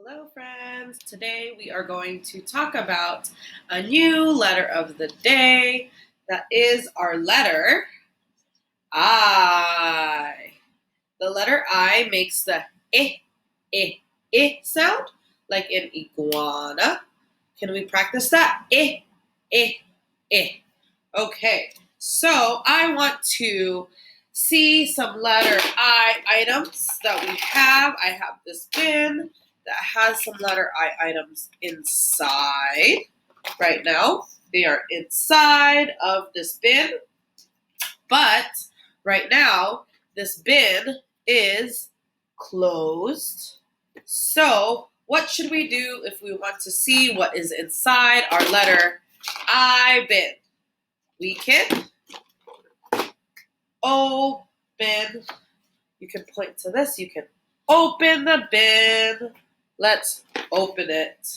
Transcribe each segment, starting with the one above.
Hello, friends. Today we are going to talk about a new letter of the day. That is our letter I. The letter I makes the sound, like an iguana. Can we practice that? I. Okay, so I want to see some letter I items that we have. I have this bin that has some letter I items inside right now. They are inside of this bin, but right now this bin is closed. So, what should we do if we want to see what is inside our letter I bin? We can open. You can point to this. You can open the bin. Let's open it.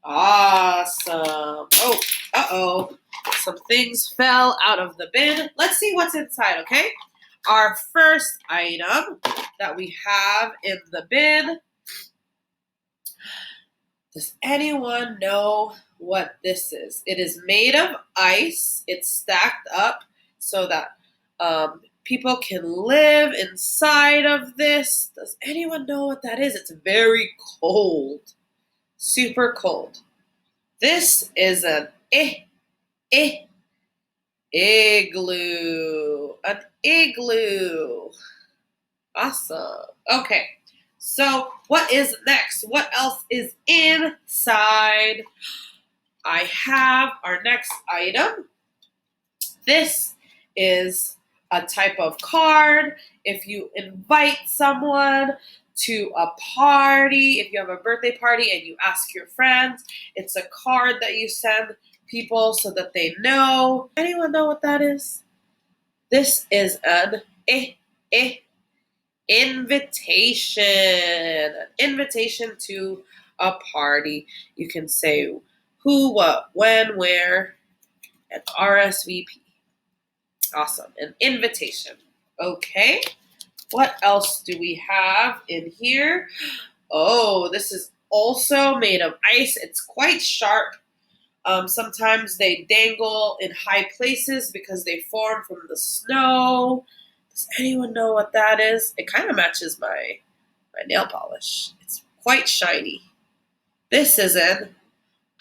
Awesome. Oh, uh-oh. Some things fell out of the bin. Let's see what's inside, okay? Our first item that we have in the bin. Does anyone know what this is? It is made of ice. It's stacked up so that people can live inside of this. Does anyone know what that is? It's very cold. Super cold. This is an igloo. An igloo. Awesome. Okay. So, what is next? What else is inside? I have our next item. This is a type of card. If you invite someone to a party, if you have a birthday party and you ask your friends, it's a card that you send people so that they know. Anyone know what that is? This is an invitation. An invitation to a party. You can say who, what, when, where, and RSVP. Awesome. An invitation. Okay. What else do we have in here? Oh, this is also made of ice. It's quite sharp. Sometimes they dangle in high places because they form from the snow. Does anyone know what that is? It kind of matches my nail polish. It's quite shiny. This is an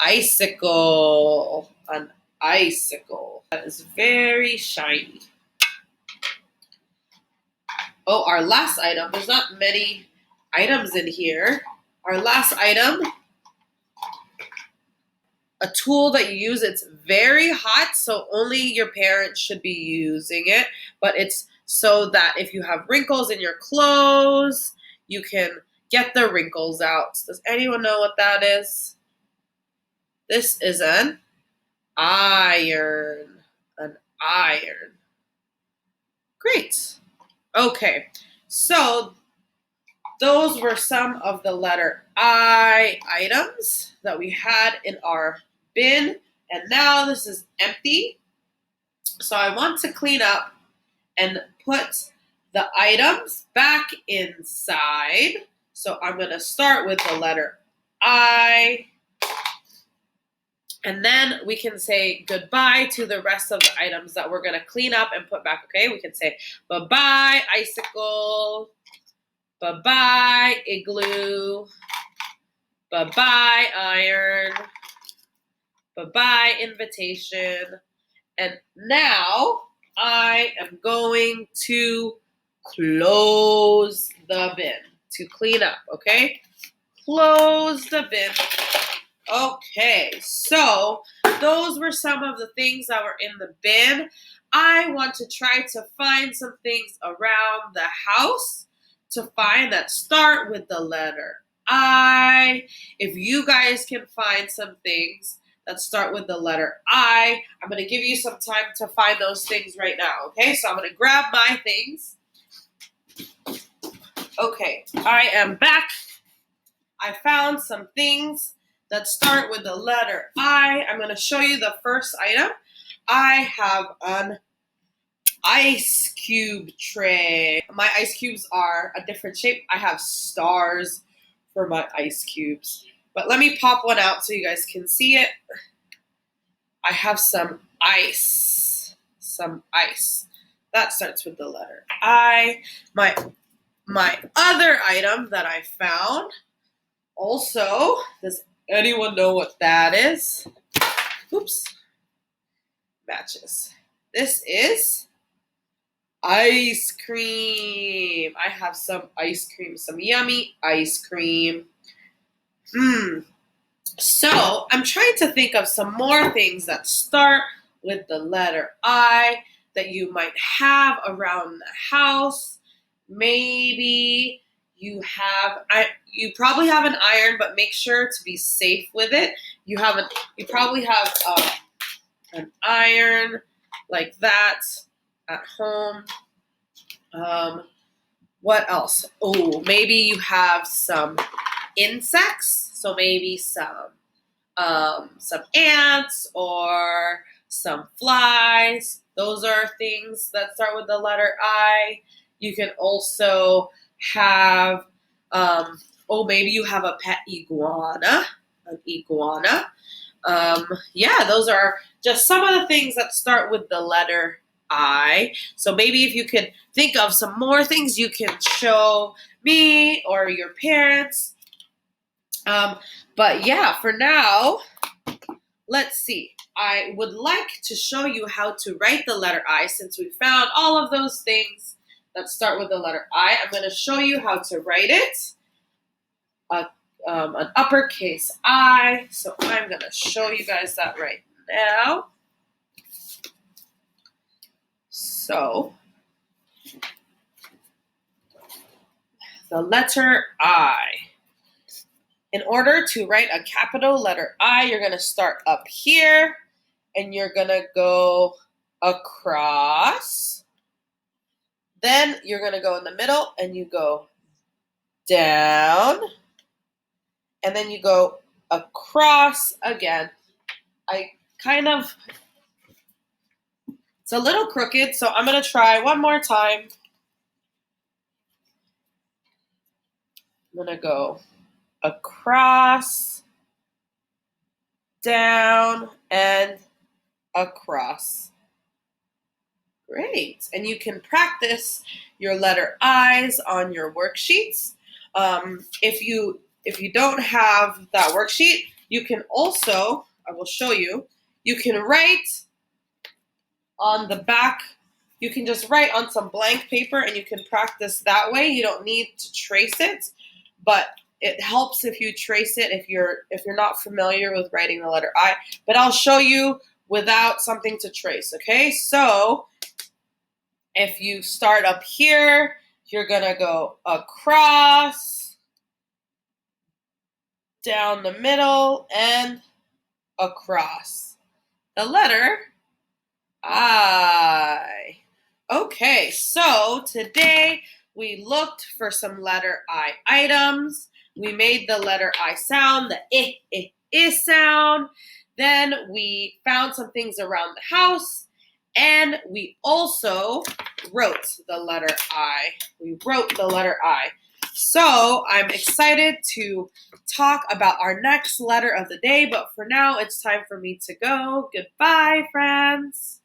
icicle. An icicle. That is very shiny. Oh, our last item. There's not many items in here. Our last item, a tool that you use. It's very hot, so only your parents should be using it. But it's so that if you have wrinkles in your clothes, you can get the wrinkles out. Does anyone know what that is? This is an iron. An iron. Great. Okay, so those were some of the letter I items that we had in our bin, and now this is empty. So I want to clean up and put the items back inside. So I'm going to start with the letter I, and then we can say goodbye to the rest of the items that we're going to clean up and put back, okay? We can say bye-bye, icicle. Bye-bye, igloo. Bye-bye, iron. Bye-bye, invitation. And now I am going to close the bin to clean up, okay? Close the bin. Okay, so those were some of the things that were in the bin. I want to try to find some things around the house to find that start with the letter I. If you guys can find some things that start with the letter I, I'm going to give you some time to find those things right now, okay? So I'm going to grab my things. Okay, I am back. I found some things that start with the letter I. I'm going to show you the first item. I have an ice cube tray. My ice cubes are a different shape. I have stars for my ice cubes. But let me pop one out so you guys can see it. I have some ice. Some ice. That starts with the letter I. My other item that I found also, does anyone know what that is? Oops. Matches. This is ice cream. I have some ice cream, some yummy ice cream. So I'm trying to think of some more things that start with the letter I that you might have around the house. Maybe you probably have an iron, but make sure to be safe with it. You probably have an iron like that at home. What else? Oh, maybe you have some insects. So maybe some ants or some flies. Those are things that start with the letter I. You can also have, maybe you have a pet iguana, an iguana. Yeah, those are just some of the things that start with the letter I. So maybe if you could think of some more things, you can show me or your parents. But yeah, for now, let's see. I would like to show you how to write the letter I since we found all of those things that start with the letter I. I'm going to show you how to write it. An uppercase I. So I'm going to show you guys that right now. So the letter I. In order to write a capital letter I, you're going to start up here and you're going to go across. Then you're going to go in the middle and you go down. And then you go across again. It's a little crooked, so I'm going to try one more time. I'm going to go across, down, and across. Great. And you can practice your letter I's on your worksheets. If you don't have that worksheet, you can also, I will show you, you can write on the back. You can just write on some blank paper and you can practice that way. You don't need to trace it, but it helps if you trace it if you're not familiar with writing the letter I. But I'll show you without something to trace, okay? So if you start up here, you're going to go across, down the middle, and across. The letter I. Okay, so today we looked for some letter I items. We made the letter I sound, the I sound. Then we found some things around the house. And we also wrote the letter I. We wrote the letter I. So I'm excited to talk about our next letter of the day. But for now, it's time for me to go. Goodbye, friends.